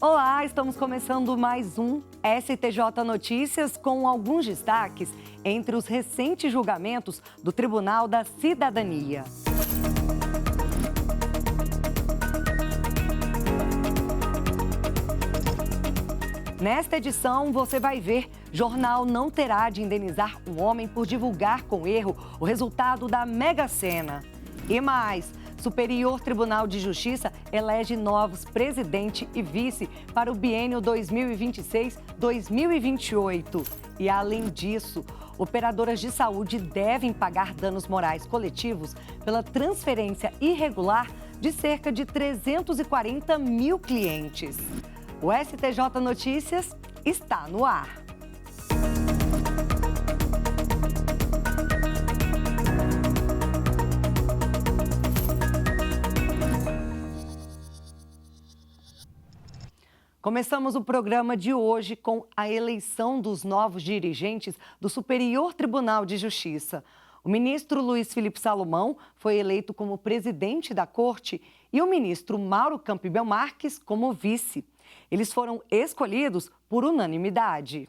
Olá, estamos começando mais um STJ Notícias com alguns destaques entre os recentes julgamentos do Tribunal da Cidadania. Nesta edição, você vai ver: jornal não terá de indenizar um homem por divulgar com erro o resultado da Mega Sena. E mais: Superior Tribunal de Justiça elege novos presidente e vice para o biênio 2026-2028. E, além disso, operadoras de saúde devem pagar danos morais coletivos pela transferência irregular de cerca de 340 mil clientes. O STJ Notícias está no ar. Começamos o programa de hoje com a eleição dos novos dirigentes do Superior Tribunal de Justiça. O ministro Luiz Felipe Salomão foi eleito como presidente da corte e o ministro Mauro Campbell Marques como vice. Eles foram escolhidos por unanimidade.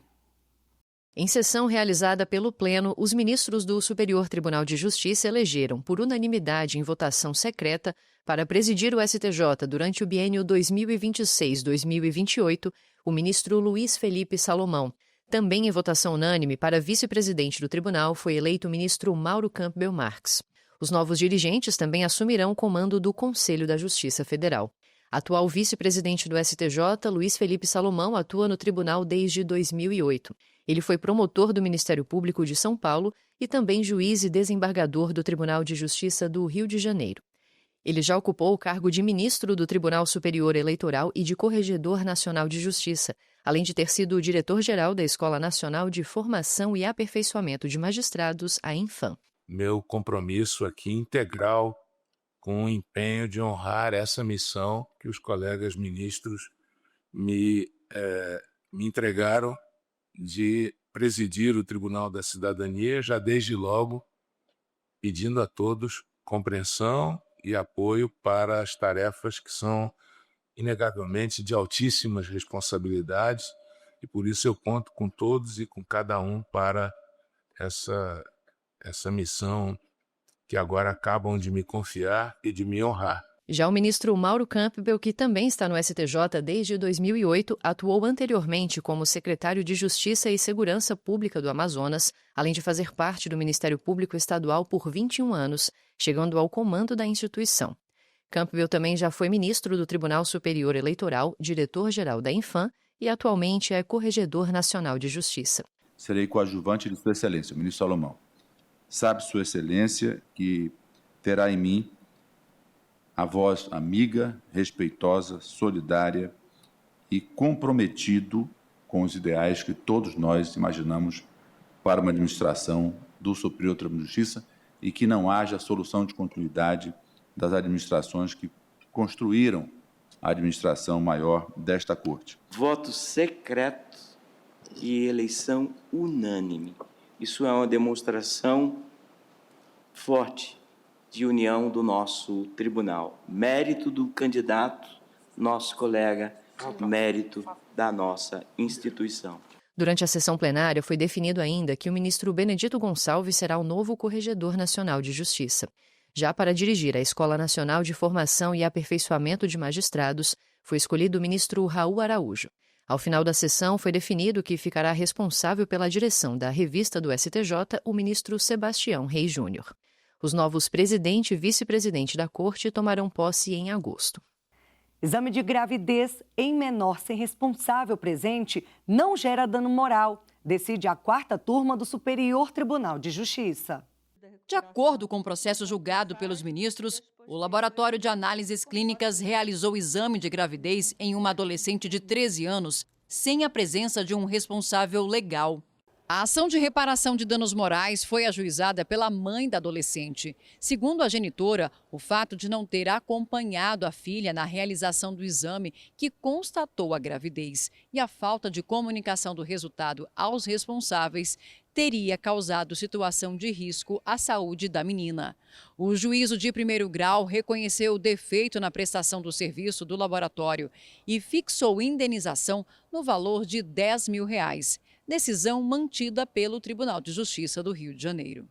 Em sessão realizada pelo Pleno, os ministros do Superior Tribunal de Justiça elegeram, por unanimidade em votação secreta, para presidir o STJ durante o biênio 2026-2028, o ministro Luiz Felipe Salomão. Também em votação unânime, para vice-presidente do tribunal, foi eleito o ministro Mauro Campbell Marques. Os novos dirigentes também assumirão o comando do Conselho da Justiça Federal. Atual vice-presidente do STJ, Luiz Felipe Salomão, atua no tribunal desde 2008. Ele foi promotor do Ministério Público de São Paulo e também juiz e desembargador do Tribunal de Justiça do Rio de Janeiro. Ele já ocupou o cargo de ministro do Tribunal Superior Eleitoral e de Corregedor Nacional de Justiça, além de ter sido diretor-geral da Escola Nacional de Formação e Aperfeiçoamento de Magistrados, a Infam. Meu compromisso aqui integral com o empenho de honrar essa missão que os colegas ministros me entregaram de presidir o Tribunal da Cidadania, já desde logo pedindo a todos compreensão e apoio para as tarefas que são inegavelmente de altíssimas responsabilidades, e por isso eu conto com todos e com cada um para essa missão que agora acabam de me confiar e de me honrar. Já o ministro Mauro Campbell, que também está no STJ desde 2008, atuou anteriormente como secretário de Justiça e Segurança Pública do Amazonas, além de fazer parte do Ministério Público Estadual por 21 anos, chegando ao comando da instituição. Campbell também já foi ministro do Tribunal Superior Eleitoral, diretor-geral da Infam e atualmente é Corregedor Nacional de Justiça. Serei coadjuvante de Sua Excelência, o ministro Salomão. Sabe Sua Excelência que terá em mim a voz amiga, respeitosa, solidária e comprometido com os ideais que todos nós imaginamos para uma administração do Superior Tribunal de Justiça e que não haja solução de continuidade das administrações que construíram a administração maior desta Corte. Voto secreto e eleição unânime. Isso é uma demonstração forte de união do nosso tribunal. Mérito do candidato, nosso colega, mérito da nossa instituição. Durante a sessão plenária, foi definido ainda que o ministro Benedito Gonçalves será o novo Corregedor Nacional de Justiça. Já para dirigir a Escola Nacional de Formação e Aperfeiçoamento de Magistrados, foi escolhido o ministro Raul Araújo. Ao final da sessão, foi definido que ficará responsável pela direção da revista do STJ o ministro Sebastião Reis Júnior. Os novos presidente e vice-presidente da Corte tomarão posse em agosto. Exame de gravidez em menor sem responsável presente não gera dano moral, decide a 4ª turma do Superior Tribunal de Justiça. De acordo com o processo julgado pelos ministros, o Laboratório de Análises Clínicas realizou o exame de gravidez em uma adolescente de 13 anos, sem a presença de um responsável legal. A ação de reparação de danos morais foi ajuizada pela mãe da adolescente. Segundo a genitora, o fato de não ter acompanhado a filha na realização do exame que constatou a gravidez e a falta de comunicação do resultado aos responsáveis teria causado situação de risco à saúde da menina. O juízo de primeiro grau reconheceu o defeito na prestação do serviço do laboratório e fixou indenização no valor de R$10 mil. Decisão mantida pelo Tribunal de Justiça do Rio de Janeiro.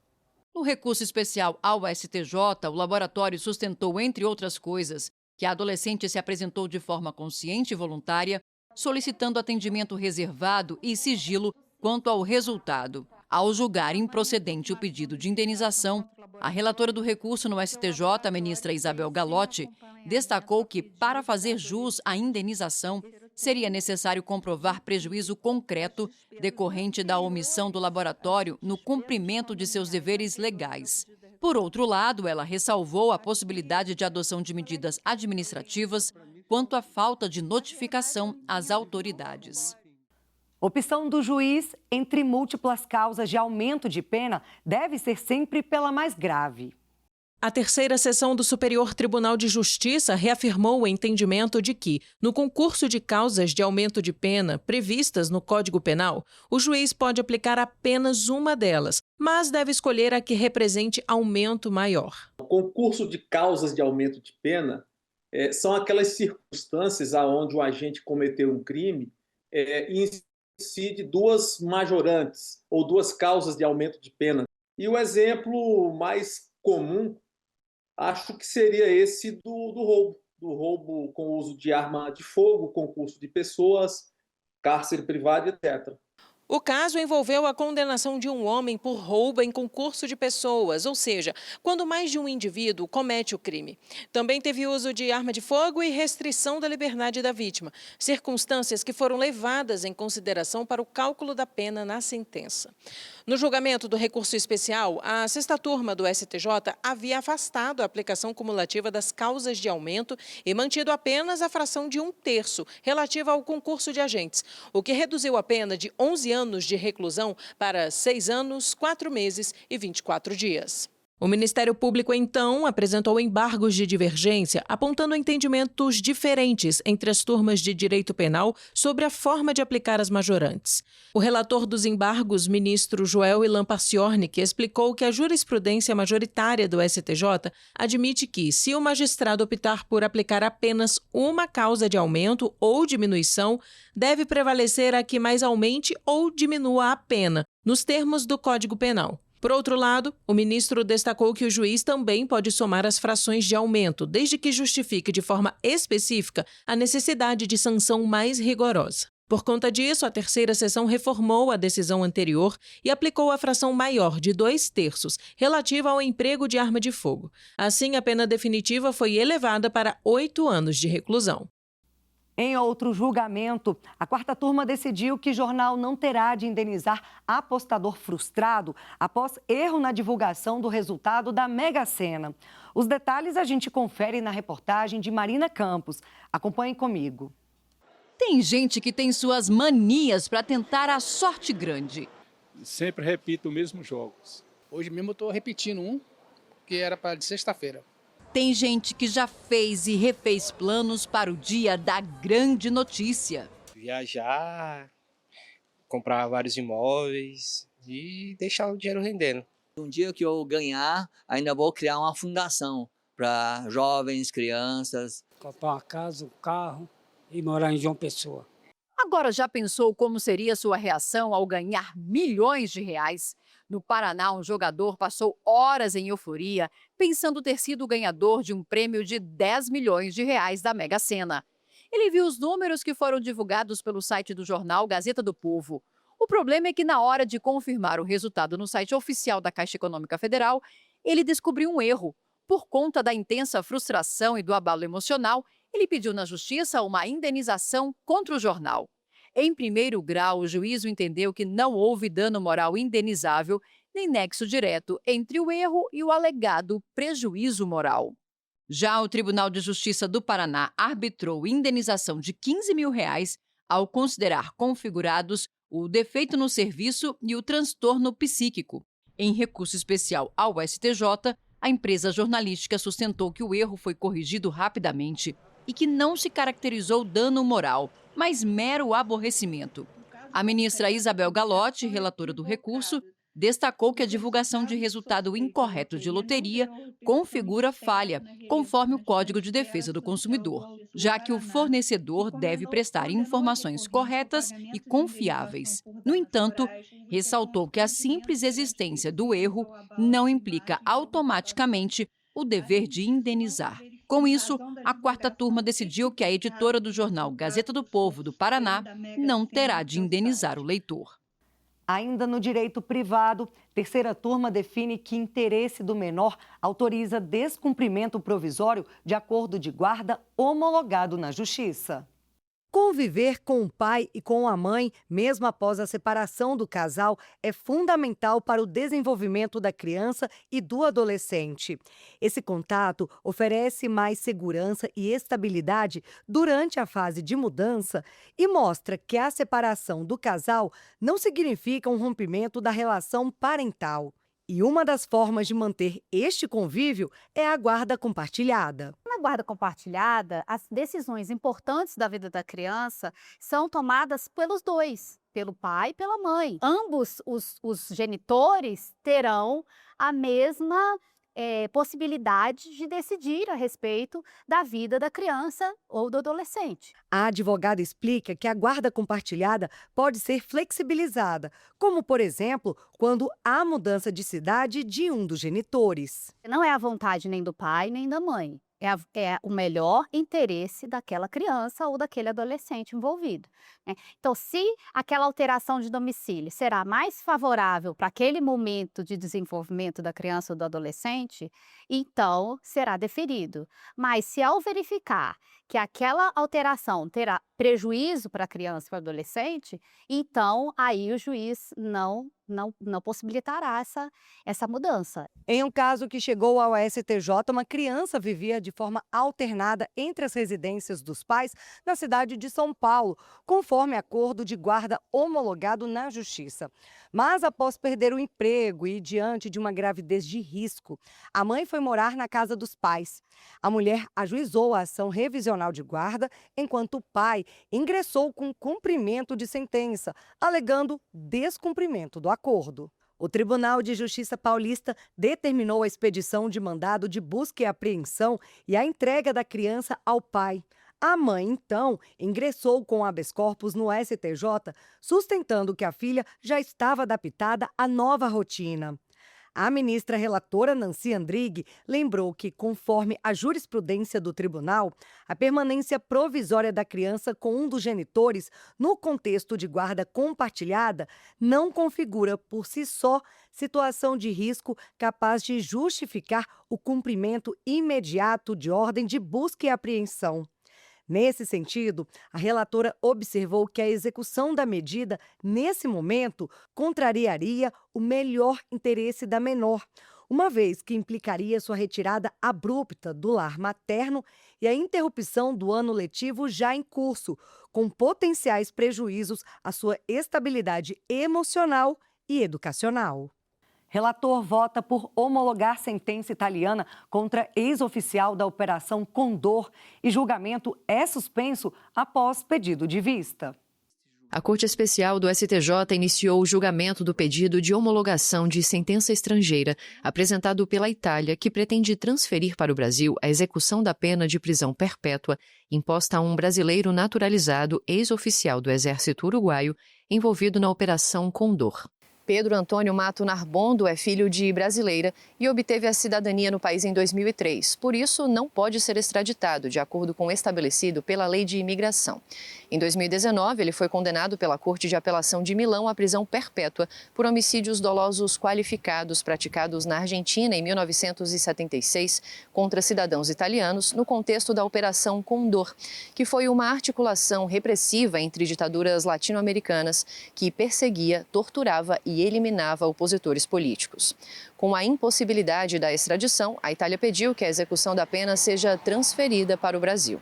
No recurso especial ao STJ, o laboratório sustentou, entre outras coisas, que a adolescente se apresentou de forma consciente e voluntária, solicitando atendimento reservado e sigilo quanto ao resultado. Ao julgar improcedente o pedido de indenização, a relatora do recurso no STJ, a ministra Isabel Galotti, destacou que, para fazer jus à indenização, seria necessário comprovar prejuízo concreto decorrente da omissão do laboratório no cumprimento de seus deveres legais. Por outro lado, ela ressalvou a possibilidade de adoção de medidas administrativas quanto à falta de notificação às autoridades. Opção do juiz entre múltiplas causas de aumento de pena deve ser sempre pela mais grave. A terceira sessão do Superior Tribunal de Justiça reafirmou o entendimento de que, no concurso de causas de aumento de pena previstas no Código Penal, o juiz pode aplicar apenas uma delas, mas deve escolher a que represente aumento maior. O concurso de causas de aumento de pena são aquelas circunstâncias onde o agente cometeu um crime e incide duas majorantes ou duas causas de aumento de pena. E o exemplo mais comum, acho que seria esse do roubo com uso de arma de fogo, concurso de pessoas, cárcere privado, etc. O caso envolveu a condenação de um homem por roubo em concurso de pessoas, ou seja, quando mais de um indivíduo comete o crime. Também teve uso de arma de fogo e restrição da liberdade da vítima, circunstâncias que foram levadas em consideração para o cálculo da pena na sentença. No julgamento do recurso especial, a sexta turma do STJ havia afastado a aplicação cumulativa das causas de aumento e mantido apenas a fração de 1/3 relativa ao concurso de agentes, o que reduziu a pena de 11 anos de reclusão para 6 anos, 4 meses e 24 dias. O Ministério Público, então, apresentou embargos de divergência, apontando entendimentos diferentes entre as turmas de direito penal sobre a forma de aplicar as majorantes. O relator dos embargos, ministro Joel Ilan Parciornik, explicou que a jurisprudência majoritária do STJ admite que, se o magistrado optar por aplicar apenas uma causa de aumento ou diminuição, deve prevalecer a que mais aumente ou diminua a pena, nos termos do Código Penal. Por outro lado, o ministro destacou que o juiz também pode somar as frações de aumento, desde que justifique de forma específica a necessidade de sanção mais rigorosa. Por conta disso, a terceira sessão reformou a decisão anterior e aplicou a fração maior de 2/3, relativa ao emprego de arma de fogo. Assim, a pena definitiva foi elevada para 8 anos de reclusão. Em outro julgamento, a quarta turma decidiu que jornal não terá de indenizar apostador frustrado após erro na divulgação do resultado da Mega Sena. Os detalhes a gente confere na reportagem de Marina Campos. Acompanhe comigo. Tem gente que tem suas manias para tentar a sorte grande. Sempre repito os mesmos jogos. Hoje mesmo eu estou repetindo um que era para de sexta-feira. Tem gente que já fez e refez planos para o dia da grande notícia. Viajar, comprar vários imóveis e deixar o dinheiro rendendo. Um dia que eu ganhar, ainda vou criar uma fundação para jovens, crianças. Comprar uma casa, um carro e morar em João Pessoa. Agora já pensou como seria sua reação ao ganhar milhões de reais? No Paraná, um jogador passou horas em euforia, pensando ter sido o ganhador de um prêmio de 10 milhões de reais da Mega Sena. Ele viu os números que foram divulgados pelo site do jornal Gazeta do Povo. O problema é que, na hora de confirmar o resultado no site oficial da Caixa Econômica Federal, ele descobriu um erro. Por conta da intensa frustração e do abalo emocional, ele pediu na Justiça uma indenização contra o jornal. Em primeiro grau, o juízo entendeu que não houve dano moral indenizável, nem nexo direto entre o erro e o alegado prejuízo moral. Já o Tribunal de Justiça do Paraná arbitrou indenização de R$15 mil ao considerar configurados o defeito no serviço e o transtorno psíquico. Em recurso especial ao STJ, a empresa jornalística sustentou que o erro foi corrigido rapidamente e que não se caracterizou dano moral, mas mero aborrecimento. A ministra Isabel Galotti, relatora do recurso, destacou que a divulgação de resultado incorreto de loteria configura falha, conforme o Código de Defesa do Consumidor, já que o fornecedor deve prestar informações corretas e confiáveis. No entanto, ressaltou que a simples existência do erro não implica automaticamente o dever de indenizar. Com isso, a quarta turma decidiu que a editora do jornal Gazeta do Povo do Paraná não terá de indenizar o leitor. Ainda no direito privado, terceira turma define que interesse do menor autoriza descumprimento provisório de acordo de guarda homologado na Justiça. Conviver com o pai e com a mãe, mesmo após a separação do casal, é fundamental para o desenvolvimento da criança e do adolescente. Esse contato oferece mais segurança e estabilidade durante a fase de mudança e mostra que a separação do casal não significa um rompimento da relação parental. E uma das formas de manter este convívio é a guarda compartilhada. Na guarda compartilhada, as decisões importantes da vida da criança são tomadas pelos dois, pelo pai e pela mãe. Ambos os genitores terão a mesma possibilidade de decidir a respeito da vida da criança ou do adolescente. A advogada explica que a guarda compartilhada pode ser flexibilizada, como, por exemplo, quando há mudança de cidade de um dos genitores. Não é a vontade nem do pai nem da mãe. É o melhor interesse daquela criança ou daquele adolescente envolvido, né? Então, se aquela alteração de domicílio será mais favorável para aquele momento de desenvolvimento da criança ou do adolescente, então será deferido. Mas se ao verificar que aquela alteração terá prejuízo para a criança e para o adolescente, então aí o juiz não possibilitará essa mudança. Em um caso que chegou ao STJ, uma criança vivia de forma alternada entre as residências dos pais na cidade de São Paulo, conforme acordo de guarda homologado na Justiça. Mas após perder o emprego e diante de uma gravidez de risco, a mãe foi morar na casa dos pais. A mulher ajuizou a ação revisional de guarda, enquanto o pai ingressou com cumprimento de sentença, alegando descumprimento do acordo. O Tribunal de Justiça Paulista determinou a expedição de mandado de busca e apreensão e a entrega da criança ao pai. A mãe, então, ingressou com habeas corpus no STJ, sustentando que a filha já estava adaptada à nova rotina. A ministra relatora Nancy Andrighi lembrou que, conforme a jurisprudência do tribunal, a permanência provisória da criança com um dos genitores no contexto de guarda compartilhada não configura por si só situação de risco capaz de justificar o cumprimento imediato de ordem de busca e apreensão. Nesse sentido, a relatora observou que a execução da medida, nesse momento, contrariaria o melhor interesse da menor, uma vez que implicaria sua retirada abrupta do lar materno e a interrupção do ano letivo já em curso, com potenciais prejuízos à sua estabilidade emocional e educacional. Relator vota por homologar sentença italiana contra ex-oficial da Operação Condor e julgamento é suspenso após pedido de vista. A Corte Especial do STJ iniciou o julgamento do pedido de homologação de sentença estrangeira apresentado pela Itália, que pretende transferir para o Brasil a execução da pena de prisão perpétua imposta a um brasileiro naturalizado ex-oficial do Exército Uruguaio envolvido na Operação Condor. Pedro Antônio Mato Narbondo é filho de brasileira e obteve a cidadania no país em 2003. Por isso, não pode ser extraditado, de acordo com o estabelecido pela Lei de Imigração. Em 2019, ele foi condenado pela Corte de Apelação de Milão à prisão perpétua por homicídios dolosos qualificados praticados na Argentina em 1976 contra cidadãos italianos no contexto da Operação Condor, que foi uma articulação repressiva entre ditaduras latino-americanas que perseguia, torturava e eliminava opositores políticos. Com a impossibilidade da extradição, a Itália pediu que a execução da pena seja transferida para o Brasil.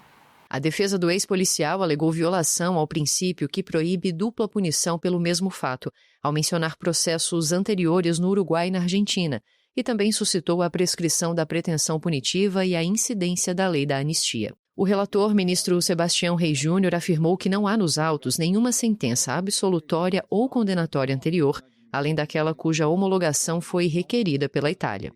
A defesa do ex-policial alegou violação ao princípio que proíbe dupla punição pelo mesmo fato, ao mencionar processos anteriores no Uruguai e na Argentina, e também suscitou a prescrição da pretensão punitiva e a incidência da lei da anistia. O relator, ministro Sebastião Reis Júnior, afirmou que não há nos autos nenhuma sentença absolutória ou condenatória anterior, além daquela cuja homologação foi requerida pela Itália.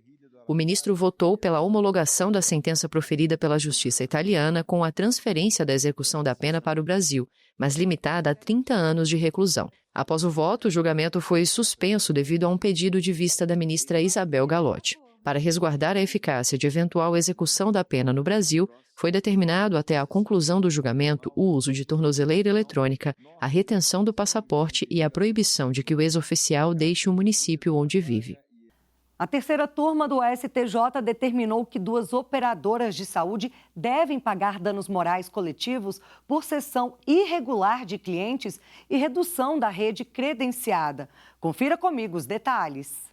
O ministro votou pela homologação da sentença proferida pela Justiça italiana com a transferência da execução da pena para o Brasil, mas limitada a 30 anos de reclusão. Após o voto, o julgamento foi suspenso devido a um pedido de vista da ministra Isabel Galotti. Para resguardar a eficácia de eventual execução da pena no Brasil, foi determinado até a conclusão do julgamento o uso de tornozeleira eletrônica, a retenção do passaporte e a proibição de que o ex-oficial deixe o município onde vive. A terceira turma do STJ determinou que 2 operadoras de saúde devem pagar danos morais coletivos por cessão irregular de clientes e redução da rede credenciada. Confira comigo os detalhes.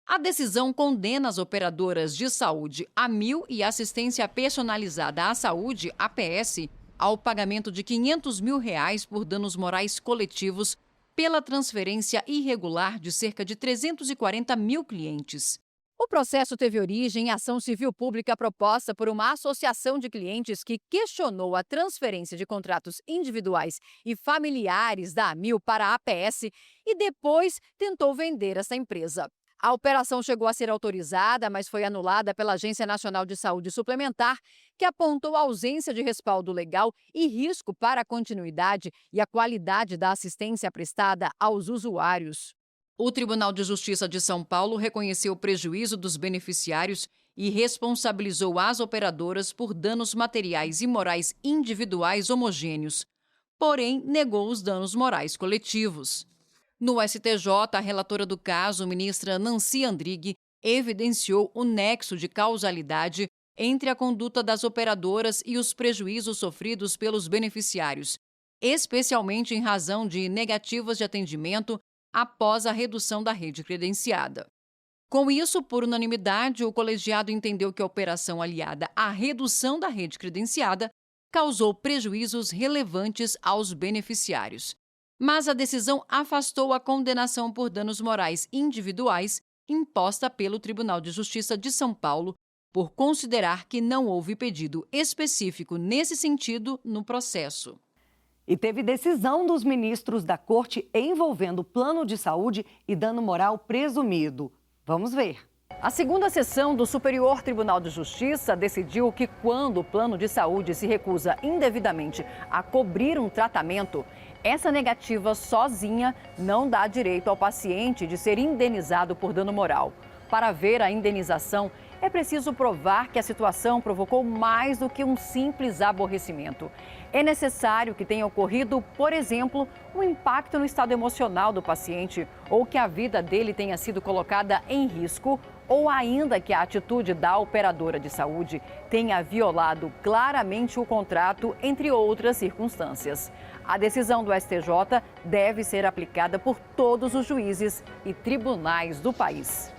A decisão condena as operadoras de saúde Amil e Assistência Personalizada à Saúde, APS, ao pagamento de R$ 500 mil por danos morais coletivos pela transferência irregular de cerca de 340 mil clientes. O processo teve origem em ação civil pública proposta por uma associação de clientes que questionou a transferência de contratos individuais e familiares da Amil para a APS e depois tentou vender essa empresa. A operação chegou a ser autorizada, mas foi anulada pela Agência Nacional de Saúde Suplementar, que apontou ausência de respaldo legal e risco para a continuidade e a qualidade da assistência prestada aos usuários. O Tribunal de Justiça de São Paulo reconheceu o prejuízo dos beneficiários e responsabilizou as operadoras por danos materiais e morais individuais homogêneos, porém negou os danos morais coletivos. No STJ, a relatora do caso, ministra Nancy Andrighi, evidenciou o nexo de causalidade entre a conduta das operadoras e os prejuízos sofridos pelos beneficiários, especialmente em razão de negativas de atendimento após a redução da rede credenciada. Com isso, por unanimidade, o colegiado entendeu que a operação aliada à redução da rede credenciada causou prejuízos relevantes aos beneficiários. Mas a decisão afastou a condenação por danos morais individuais imposta pelo Tribunal de Justiça de São Paulo, por considerar que não houve pedido específico nesse sentido no processo. E teve decisão dos ministros da Corte envolvendo plano de saúde e dano moral presumido. Vamos ver. A segunda sessão do Superior Tribunal de Justiça decidiu que quando o plano de saúde se recusa indevidamente a cobrir um tratamento, essa negativa sozinha não dá direito ao paciente de ser indenizado por dano moral. Para ver a indenização, é preciso provar que a situação provocou mais do que um simples aborrecimento. É necessário que tenha ocorrido, por exemplo, um impacto no estado emocional do paciente ou que a vida dele tenha sido colocada em risco ou ainda que a atitude da operadora de saúde tenha violado claramente o contrato, entre outras circunstâncias. A decisão do STJ deve ser aplicada por todos os juízes e tribunais do país.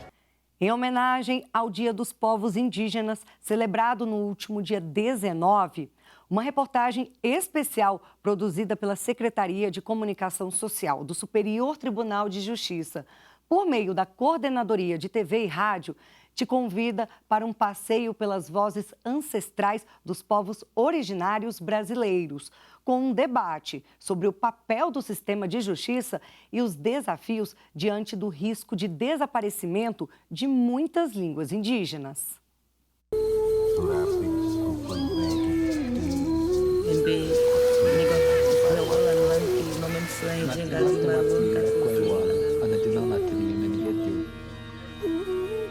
Em homenagem ao Dia dos Povos Indígenas, celebrado no último dia 19, uma reportagem especial produzida pela Secretaria de Comunicação Social do Superior Tribunal de Justiça, por meio da Coordenadoria de TV e Rádio, te convida para um passeio pelas vozes ancestrais dos povos originários brasileiros, com um debate sobre o papel do sistema de justiça e os desafios diante do risco de desaparecimento de muitas línguas indígenas.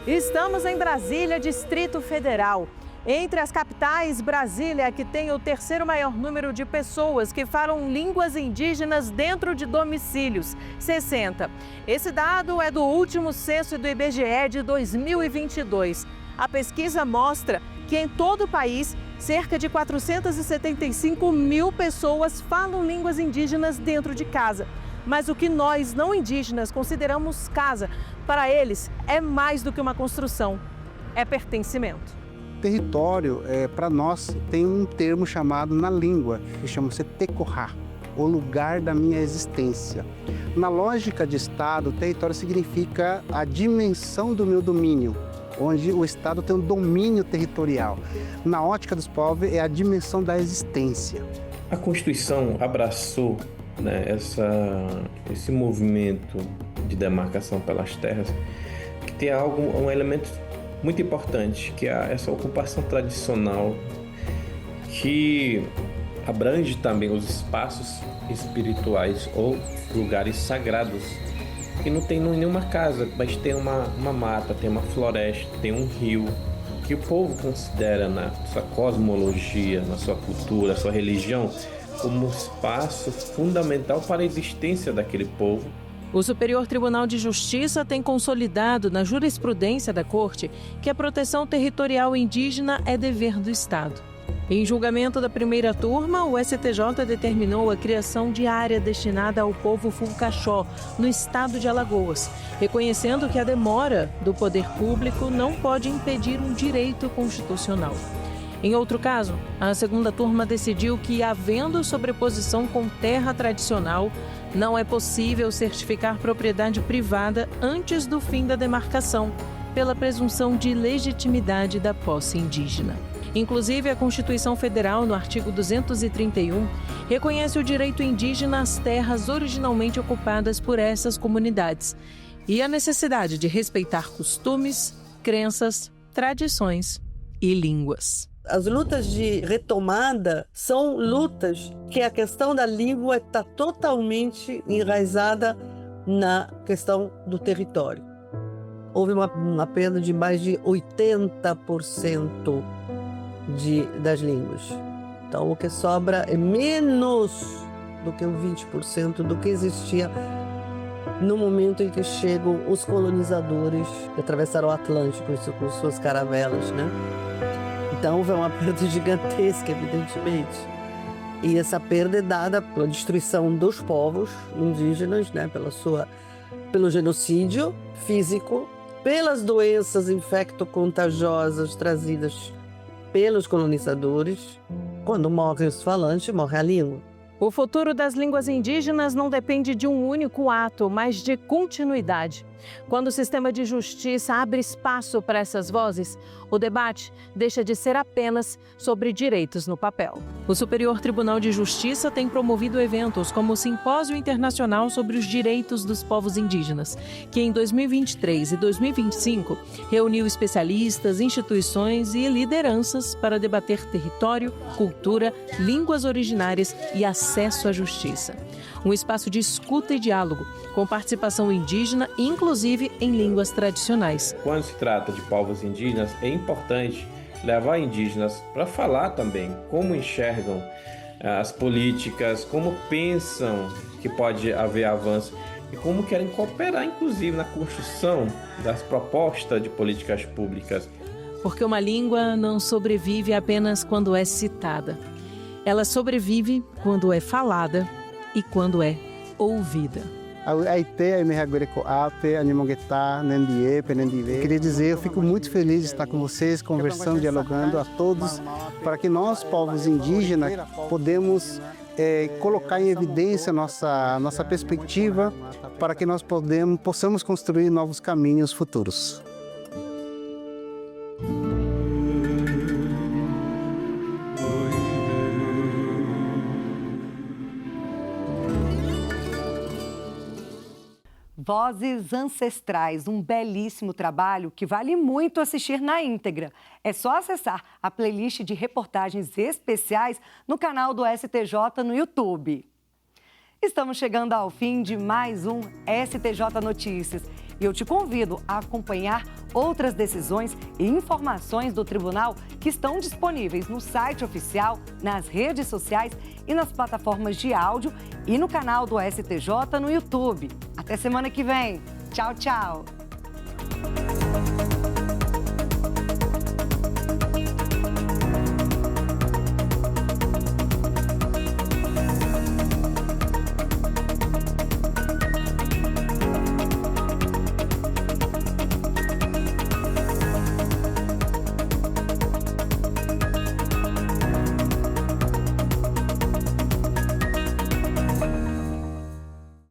Estamos em Brasília, Distrito Federal. Entre as capitais, Brasília é que tem o terceiro maior número de pessoas que falam línguas indígenas dentro de domicílios, 60. Esse dado é do último censo do IBGE de 2022. A pesquisa mostra que em todo o país, cerca de 475 mil pessoas falam línguas indígenas dentro de casa. Mas o que nós, não indígenas, consideramos casa, para eles é mais do que uma construção, é pertencimento. território, para nós, tem um termo chamado na língua, que chama-se tecorrá, o lugar da minha existência. Na lógica de Estado, território significa a dimensão do meu domínio, onde o Estado tem um domínio territorial. Na ótica dos povos, é a dimensão da existência. A Constituição abraçou, né, esse movimento de demarcação pelas terras, que tem um elemento muito importante, que é essa ocupação tradicional, que abrange também os espaços espirituais ou lugares sagrados, que não tem nenhuma casa, mas tem uma mata, tem uma floresta, tem um rio, que o povo considera na sua cosmologia, na sua cultura, na sua religião, como um espaço fundamental para a existência daquele povo. O Superior Tribunal de Justiça tem consolidado na jurisprudência da Corte que a proteção territorial indígena é dever do Estado. Em julgamento da primeira turma, o STJ determinou a criação de área destinada ao povo Fulcaxó, no estado de Alagoas, reconhecendo que a demora do poder público não pode impedir um direito constitucional. Em outro caso, a segunda turma decidiu que, havendo sobreposição com terra tradicional, não é possível certificar propriedade privada antes do fim da demarcação, pela presunção de legitimidade da posse indígena. Inclusive, a Constituição Federal, no artigo 231, reconhece o direito indígena às terras originalmente ocupadas por essas comunidades e a necessidade de respeitar costumes, crenças, tradições e línguas. As lutas de retomada são lutas que a questão da língua está totalmente enraizada na questão do território. Houve uma perda de mais de 80% das línguas. Então, o que sobra é menos do que 20% do que existia no momento em que chegam os colonizadores que atravessaram o Atlântico com suas caravelas, né? Então, houve uma perda gigantesca, evidentemente. E essa perda é dada pela destruição dos povos indígenas, né? Pelo genocídio físico, pelas doenças infecto-contagiosas trazidas pelos colonizadores. Quando morrem os falantes, morre a língua. O futuro das línguas indígenas não depende de um único ato, mas de continuidade. Quando o sistema de justiça abre espaço para essas vozes, o debate deixa de ser apenas sobre direitos no papel. O Superior Tribunal de Justiça tem promovido eventos como o Simpósio Internacional sobre os Direitos dos Povos Indígenas, que em 2023 e 2025 reuniu especialistas, instituições e lideranças para debater território, cultura, línguas originárias e acesso à justiça. Um espaço de escuta e diálogo, com participação indígena, inclusive em línguas tradicionais. Quando se trata de povos indígenas, é importante levar indígenas para falar também como enxergam as políticas, como pensam que pode haver avanço e como querem cooperar, inclusive, na construção das propostas de políticas públicas. Porque uma língua não sobrevive apenas quando é citada. Ela sobrevive quando é falada e quando é ouvida. Queria dizer, eu fico muito feliz de estar com vocês, conversando, dialogando a todos, para que nós, povos indígenas, podemos colocar em evidência nossa perspectiva, para que nós possamos construir novos caminhos futuros. Vozes Ancestrais, um belíssimo trabalho que vale muito assistir na íntegra. É só acessar a playlist de reportagens especiais no canal do STJ no YouTube. Estamos chegando ao fim de mais um STJ Notícias e eu te convido a acompanhar outras decisões e informações do Tribunal que estão disponíveis no site oficial, nas redes sociais e nas plataformas de áudio e no canal do STJ no YouTube. Até semana que vem. Tchau, tchau.